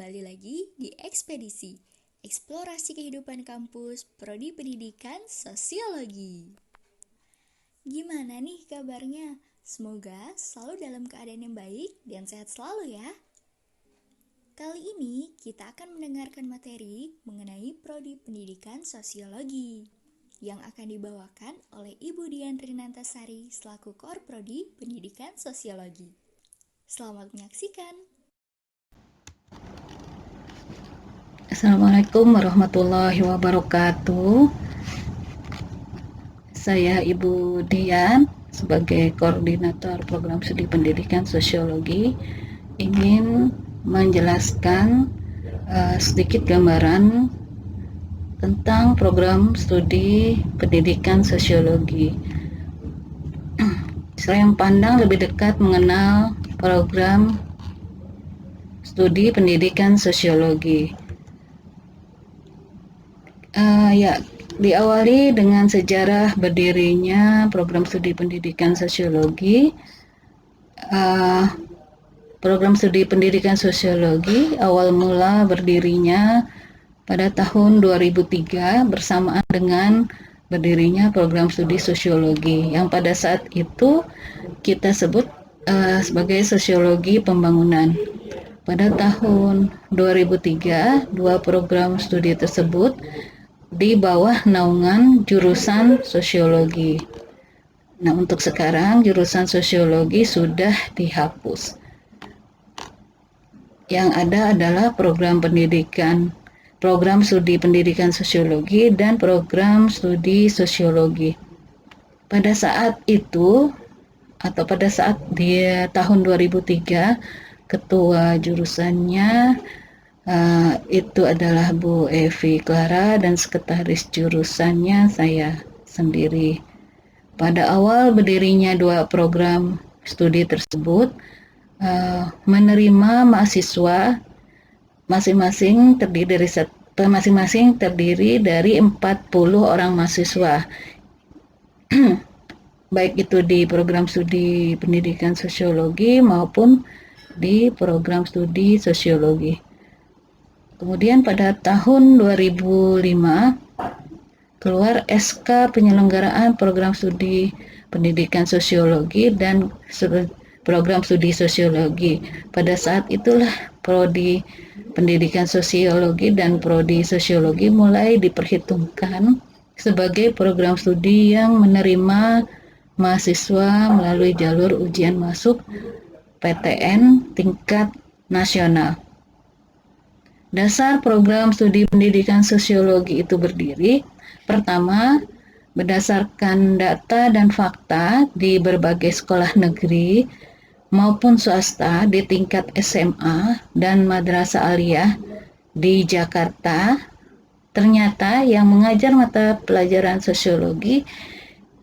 Kembali lagi di Ekspedisi, eksplorasi kehidupan kampus, Prodi Pendidikan Sosiologi. Gimana nih kabarnya? Semoga selalu dalam keadaan yang baik dan sehat selalu ya. Kali ini kita akan mendengarkan materi mengenai Prodi Pendidikan Sosiologi yang akan dibawakan oleh Ibu Dian Rinantasari selaku Kor Prodi Pendidikan Sosiologi. Selamat menyaksikan. Assalamualaikum warahmatullahi wabarakatuh. Saya Ibu Dian sebagai Koordinator Program Studi Pendidikan Sosiologi ingin menjelaskan sedikit gambaran tentang program studi pendidikan sosiologi. Saya yang pandang lebih dekat mengenal program studi pendidikan sosiologi. Diawali dengan sejarah berdirinya program studi pendidikan sosiologi. Program studi pendidikan sosiologi awal mula berdirinya pada tahun 2003 bersamaan dengan berdirinya program studi sosiologi yang pada saat itu kita sebut sebagai sosiologi pembangunan. Pada tahun 2003, dua program studi tersebut di bawah naungan jurusan sosiologi. Nah, untuk sekarang jurusan sosiologi sudah dihapus. Yang ada adalah program studi pendidikan sosiologi dan program studi sosiologi. Pada saat itu atau pada saat tahun 2003, ketua jurusannya itu adalah Bu Evi Clara dan sekretaris jurusannya saya sendiri. Pada awal berdirinya dua program studi tersebut, menerima mahasiswa masing-masing terdiri dari 40 orang mahasiswa. Baik itu di program studi pendidikan sosiologi maupun di program studi sosiologi. Kemudian pada tahun 2005 keluar SK penyelenggaraan program studi pendidikan sosiologi dan program studi sosiologi. Pada saat itulah prodi pendidikan sosiologi dan prodi sosiologi mulai diperhitungkan sebagai program studi yang menerima mahasiswa melalui jalur ujian masuk PTN tingkat nasional. Dasar program studi pendidikan sosiologi itu berdiri, pertama, berdasarkan data dan fakta di berbagai sekolah negeri maupun swasta di tingkat SMA dan madrasah aliyah di Jakarta, ternyata yang mengajar mata pelajaran sosiologi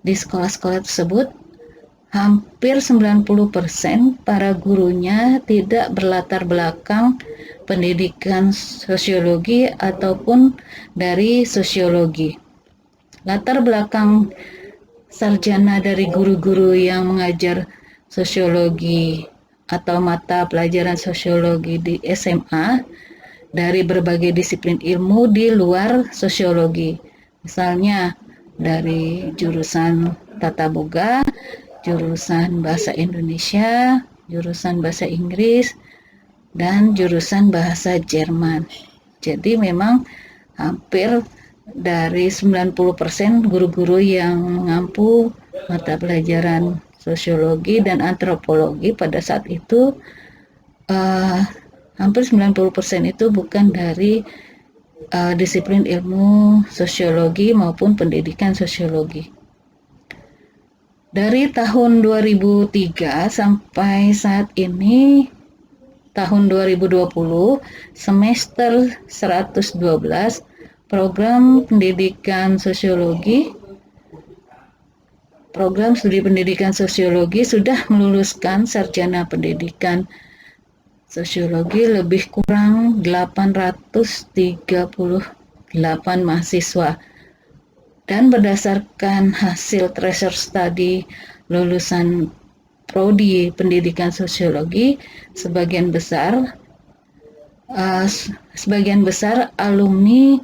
di sekolah-sekolah tersebut hampir 90% para gurunya tidak berlatar belakang pendidikan sosiologi ataupun dari sosiologi. Latar belakang sarjana dari guru-guru yang mengajar sosiologi atau mata pelajaran sosiologi di SMA dari berbagai disiplin ilmu di luar sosiologi. Misalnya dari jurusan Tata Boga, jurusan Bahasa Indonesia, jurusan Bahasa Inggris, dan jurusan Bahasa Jerman. Jadi memang hampir dari 90% guru-guru yang mengampu mata pelajaran sosiologi dan antropologi pada saat itu hampir 90% itu bukan dari disiplin ilmu sosiologi maupun pendidikan sosiologi. Dari tahun 2003 sampai saat ini tahun 2020 semester 112 program pendidikan sosiologi program studi pendidikan sosiologi sudah meluluskan sarjana pendidikan sosiologi lebih kurang 838 mahasiswa. Dan berdasarkan hasil tracer study lulusan prodi pendidikan sosiologi, sebagian besar sebagian besar alumni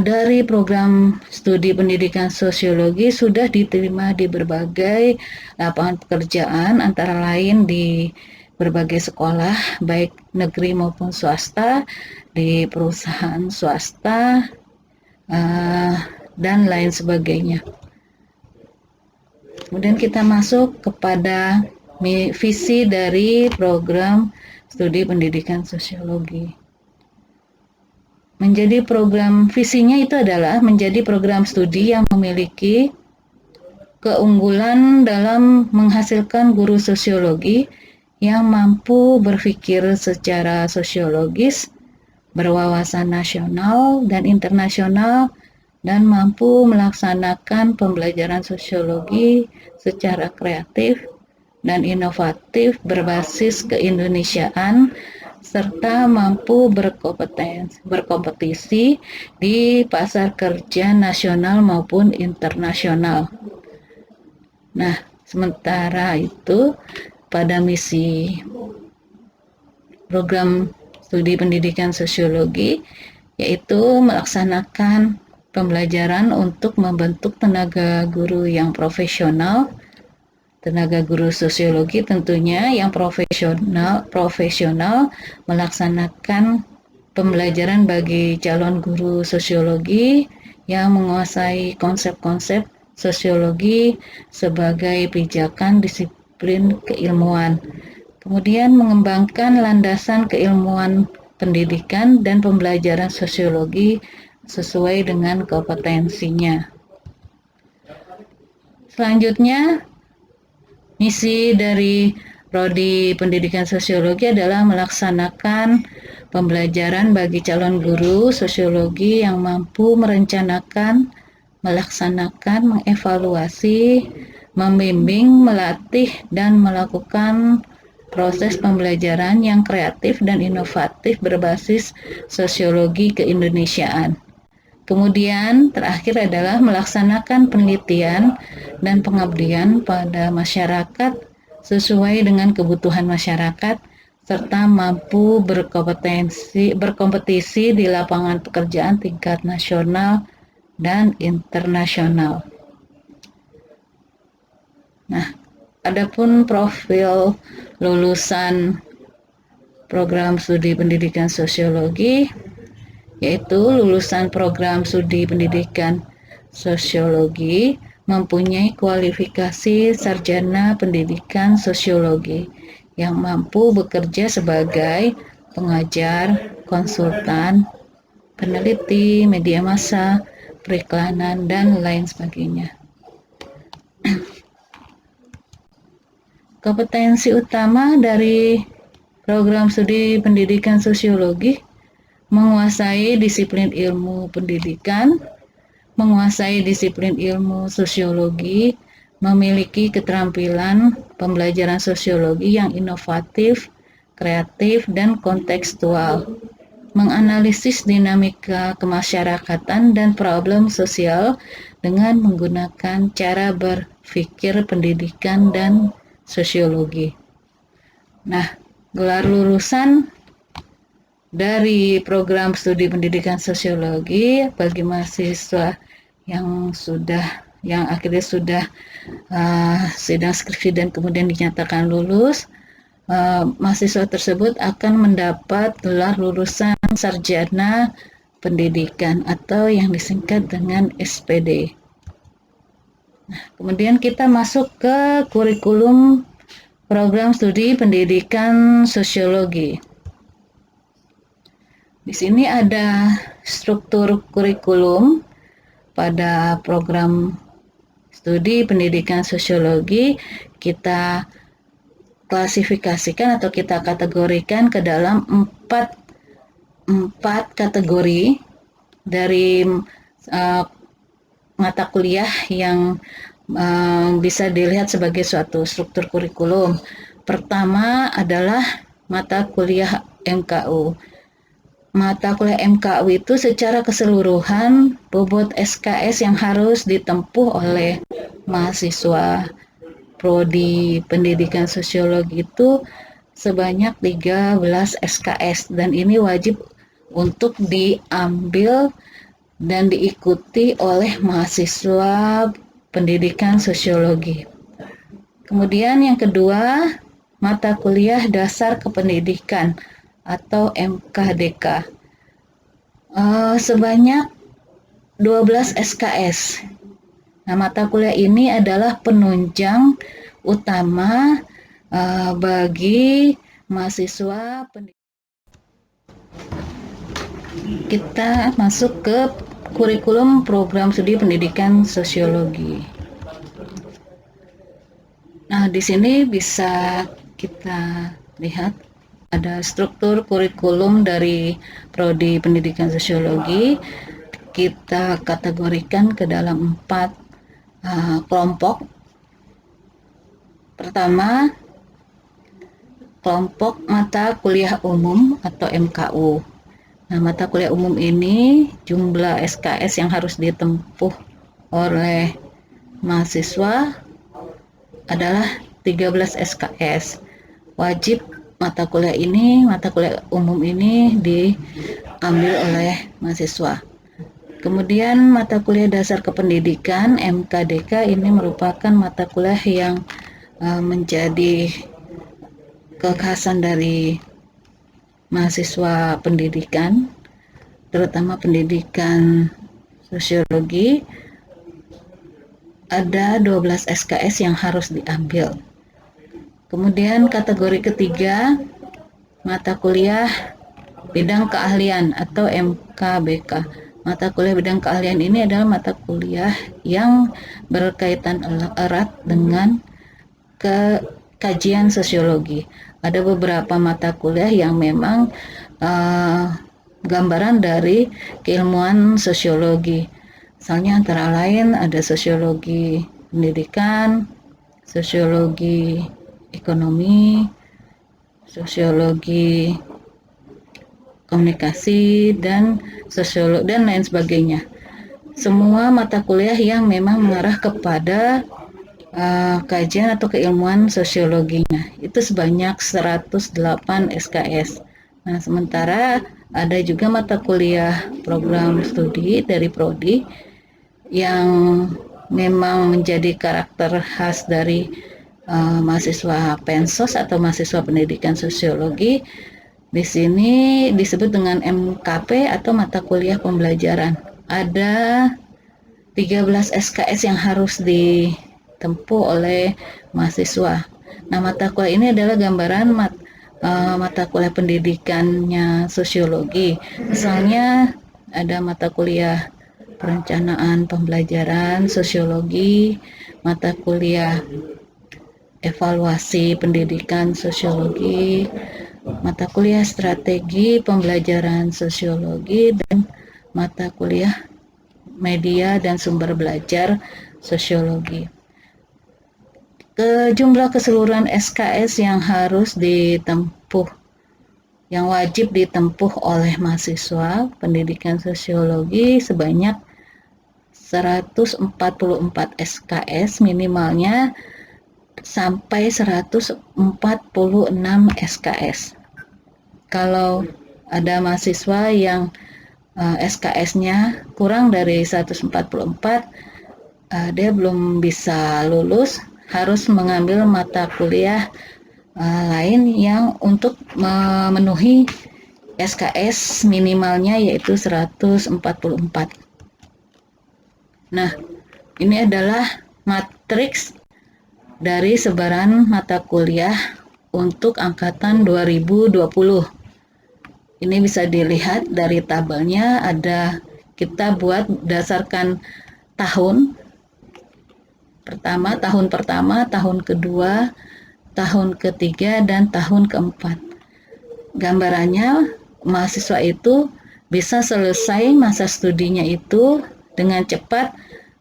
dari program studi pendidikan sosiologi sudah diterima di berbagai lapangan pekerjaan, antara lain di berbagai sekolah, baik negeri maupun swasta, di perusahaan swasta, dan lain sebagainya. Kemudian kita masuk kepada visi dari program studi pendidikan sosiologi. Menjadi program visinya itu adalah menjadi program studi yang memiliki keunggulan dalam menghasilkan guru sosiologi yang mampu berpikir secara sosiologis, berwawasan nasional dan internasional, dan mampu melaksanakan pembelajaran sosiologi secara kreatif dan inovatif berbasis keindonesiaan, serta mampu berkompetisi di pasar kerja nasional maupun internasional. Nah, sementara itu pada misi program studi pendidikan sosiologi yaitu melaksanakan pembelajaran untuk membentuk tenaga guru yang profesional, tenaga guru sosiologi tentunya yang profesional melaksanakan pembelajaran bagi calon guru sosiologi yang menguasai konsep-konsep sosiologi sebagai pijakan disiplin keilmuan. Kemudian mengembangkan landasan keilmuan pendidikan dan pembelajaran sosiologi sesuai dengan kompetensinya. Selanjutnya, misi dari Prodi Pendidikan Sosiologi adalah melaksanakan pembelajaran bagi calon guru sosiologi yang mampu merencanakan, melaksanakan, mengevaluasi, membimbing, melatih, dan melakukan proses pembelajaran yang kreatif dan inovatif berbasis sosiologi keindonesiaan. Kemudian terakhir adalah melaksanakan penelitian dan pengabdian pada masyarakat sesuai dengan kebutuhan masyarakat serta mampu berkompetisi di lapangan pekerjaan tingkat nasional dan internasional. Nah, adapun profil lulusan program studi pendidikan sosiologi yaitu lulusan program studi pendidikan sosiologi mempunyai kualifikasi sarjana pendidikan sosiologi yang mampu bekerja sebagai pengajar, konsultan, peneliti, media massa, periklanan, dan lain sebagainya. Kompetensi utama dari program studi pendidikan sosiologi menguasai disiplin ilmu pendidikan, menguasai disiplin ilmu sosiologi, memiliki keterampilan pembelajaran sosiologi yang inovatif, kreatif, dan kontekstual, menganalisis dinamika kemasyarakatan dan problem sosial dengan menggunakan cara berpikir pendidikan dan sosiologi. Nah, gelar lulusan dari program studi pendidikan sosiologi bagi mahasiswa yang akhirnya sudah sidang skripsi dan kemudian dinyatakan lulus, mahasiswa tersebut akan mendapat gelar lulusan sarjana pendidikan atau yang disingkat dengan SPD. Nah, kemudian kita masuk ke kurikulum program studi pendidikan sosiologi. Di sini ada struktur kurikulum pada program studi pendidikan sosiologi. Kita klasifikasikan atau kita kategorikan ke dalam empat kategori dari mata kuliah yang bisa dilihat sebagai suatu struktur kurikulum. Pertama adalah mata kuliah MKU. Mata kuliah MKU itu secara keseluruhan bobot SKS yang harus ditempuh oleh mahasiswa Prodi Pendidikan Sosiologi itu sebanyak 13 SKS, dan ini wajib untuk diambil dan diikuti oleh mahasiswa pendidikan sosiologi. Kemudian yang kedua, mata kuliah dasar kependidikan atau MKDK. Sebanyak 12 SKS. Nah, mata kuliah ini adalah penunjang utama bagi mahasiswa pendidikan. Kita masuk ke kurikulum program studi pendidikan sosiologi. Nah, di sini bisa kita lihat ada struktur kurikulum dari Prodi Pendidikan Sosiologi. Kita kategorikan ke dalam 4 kelompok. Pertama, kelompok mata kuliah umum atau MKU. Nah, mata kuliah umum ini jumlah SKS yang harus ditempuh oleh mahasiswa adalah 13 SKS. Wajib mata kuliah umum ini diambil oleh mahasiswa. Kemudian mata kuliah dasar kependidikan MKDK ini merupakan mata kuliah yang menjadi kekhasan dari mahasiswa pendidikan, terutama pendidikan sosiologi. Ada 12 SKS yang harus diambil. Kemudian kategori ketiga, mata kuliah bidang keahlian atau MKBK. Mata kuliah bidang keahlian ini adalah mata kuliah yang berkaitan erat dengan kajian sosiologi. Ada beberapa mata kuliah yang memang gambaran dari keilmuan sosiologi. Misalnya antara lain ada sosiologi pendidikan, sosiologi ekonomi, sosiologi komunikasi, dan sosiologi dan lain sebagainya. Semua mata kuliah yang memang mengarah kepada kajian atau keilmuan sosiologinya. Itu sebanyak 108 SKS. Nah, sementara ada juga mata kuliah program studi dari Prodi yang memang menjadi karakter khas dari mahasiswa Pensos atau mahasiswa pendidikan sosiologi. Di sini disebut dengan MKP atau mata kuliah pembelajaran. Ada 13 SKS yang harus ditempuh oleh mahasiswa. Nah, mata kuliah ini adalah gambaran mata kuliah pendidikannya sosiologi. Misalnya ada mata kuliah perencanaan pembelajaran sosiologi, mata kuliah evaluasi pendidikan sosiologi, mata kuliah strategi pembelajaran sosiologi, dan mata kuliah media dan sumber belajar sosiologi. Jumlah keseluruhan SKS yang harus ditempuh, yang wajib ditempuh oleh mahasiswa pendidikan sosiologi sebanyak 144 SKS, minimalnya sampai 146 SKS. Kalau ada mahasiswa yang SKS-nya kurang dari 144, dia belum bisa lulus, harus mengambil mata kuliah lain yang untuk memenuhi SKS minimalnya, yaitu 144. Nah, ini adalah matriks dari sebaran mata kuliah untuk angkatan 2020. Ini bisa dilihat dari tabelnya, kita buat berdasarkan tahun pertama, tahun kedua, tahun ketiga, dan tahun keempat. Gambarannya, mahasiswa itu bisa selesai masa studinya itu dengan cepat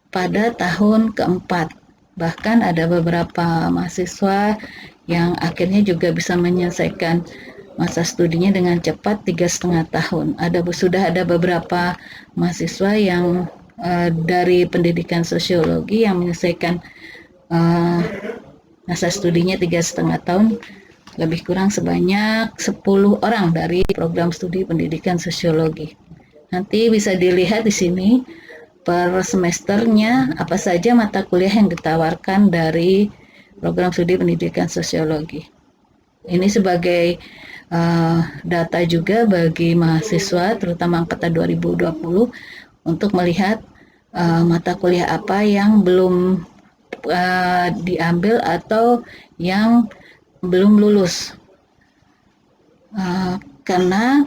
pada tahun keempat. Bahkan ada beberapa mahasiswa yang akhirnya juga bisa menyelesaikan masa studinya dengan cepat 3,5 tahun. Sudah ada beberapa mahasiswa yang dari pendidikan sosiologi yang menyelesaikan masa studinya 3,5 tahun lebih kurang sebanyak 10 orang dari program studi pendidikan sosiologi. Nanti bisa dilihat di sini per semesternya apa saja mata kuliah yang ditawarkan dari program studi pendidikan sosiologi. Ini sebagai data juga bagi mahasiswa terutama angkatan 2020 untuk melihat mata kuliah apa yang belum diambil atau yang belum lulus. Karena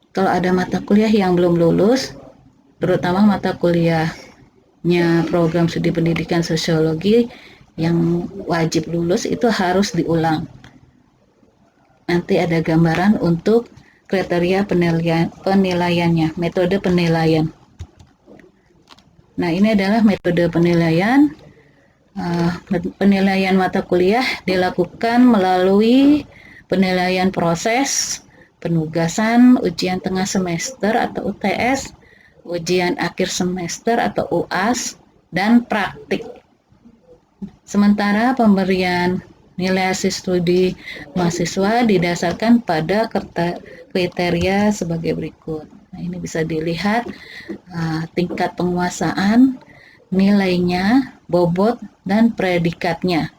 kalau ada mata kuliah yang belum lulus, terutama mata kuliahnya program studi pendidikan sosiologi yang wajib lulus itu harus diulang. Nanti ada gambaran untuk kriteria penilaiannya, metode penilaian. Nah, ini adalah metode penilaian. Penilaian mata kuliah dilakukan melalui penilaian proses, penugasan, ujian tengah semester atau UTS, ujian akhir semester atau UAS, dan praktik. Sementara pemberian nilai hasil studi mahasiswa didasarkan pada kriteria sebagai berikut. Nah, ini bisa dilihat tingkat penguasaan, nilainya, bobot, dan predikatnya.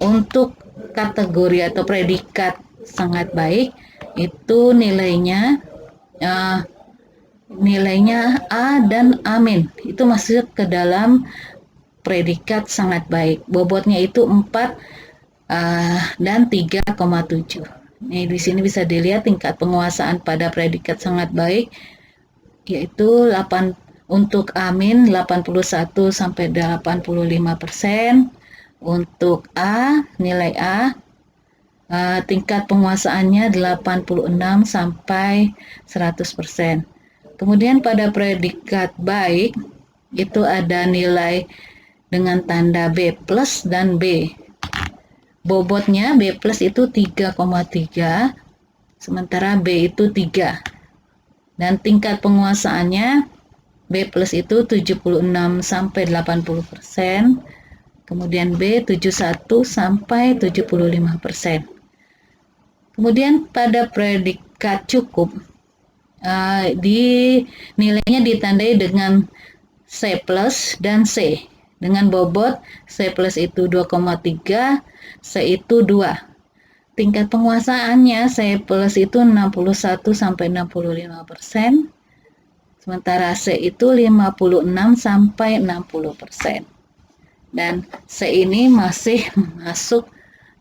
Untuk kategori atau predikat sangat baik, itu nilainya A dan A-. Itu masuk ke dalam predikat sangat baik. Bobotnya itu 4 dan 3,7. Nih, di sini bisa dilihat tingkat penguasaan pada predikat sangat baik, yaitu untuk A- 81 sampai 85%. Untuk A, nilai A, tingkat penguasaannya 86 sampai 100%. Kemudian pada predikat baik itu ada nilai dengan tanda B+ dan B. Bobotnya B+ itu 3,3, sementara B itu 3. Dan tingkat penguasaannya B+ itu 76 sampai 80%, kemudian B 71 sampai 75%. Kemudian pada predikat cukup, nilainya ditandai dengan C+ dan C. Dengan bobot C+ itu 2,3, C itu 2. Tingkat penguasaannya C+ itu 61 sampai 65%, sementara C itu 56 sampai 60%. Dan C ini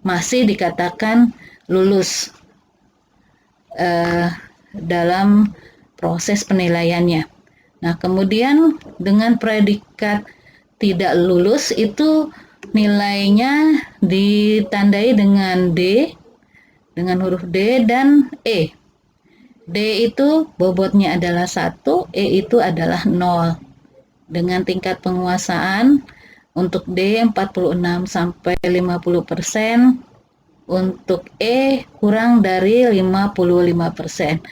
masih dikatakan lulus dalam proses penilaiannya. Nah, kemudian dengan predikat tidak lulus itu nilainya ditandai dengan D, dengan huruf D dan E. D itu bobotnya adalah 1, E itu adalah 0. Dengan tingkat penguasaan untuk D 46 sampai 50%, untuk E kurang dari 55%.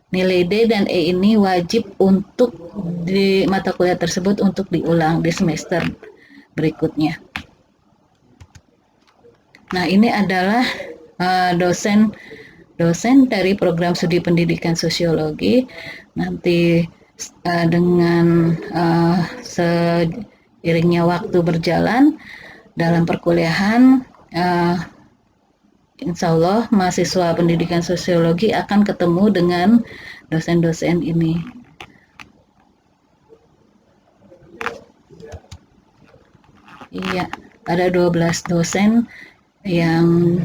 Nilai D dan E ini wajib untuk di mata kuliah tersebut untuk diulang di semester berikutnya. Nah, ini adalah dosen dari program studi pendidikan sosiologi. Nanti dengan seiringnya waktu berjalan dalam perkuliahan, insya Allah mahasiswa pendidikan sosiologi akan ketemu dengan dosen-dosen ini. Iya, ada 12 dosen yang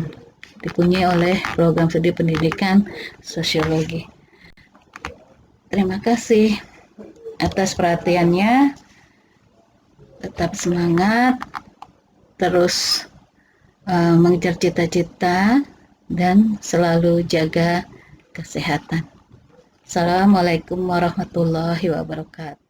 dipunyai oleh program studi pendidikan sosiologi. Terima kasih atas perhatiannya. Tetap semangat, terus mengejar cita-cita, dan selalu jaga kesehatan. Assalamualaikum warahmatullahi wabarakatuh.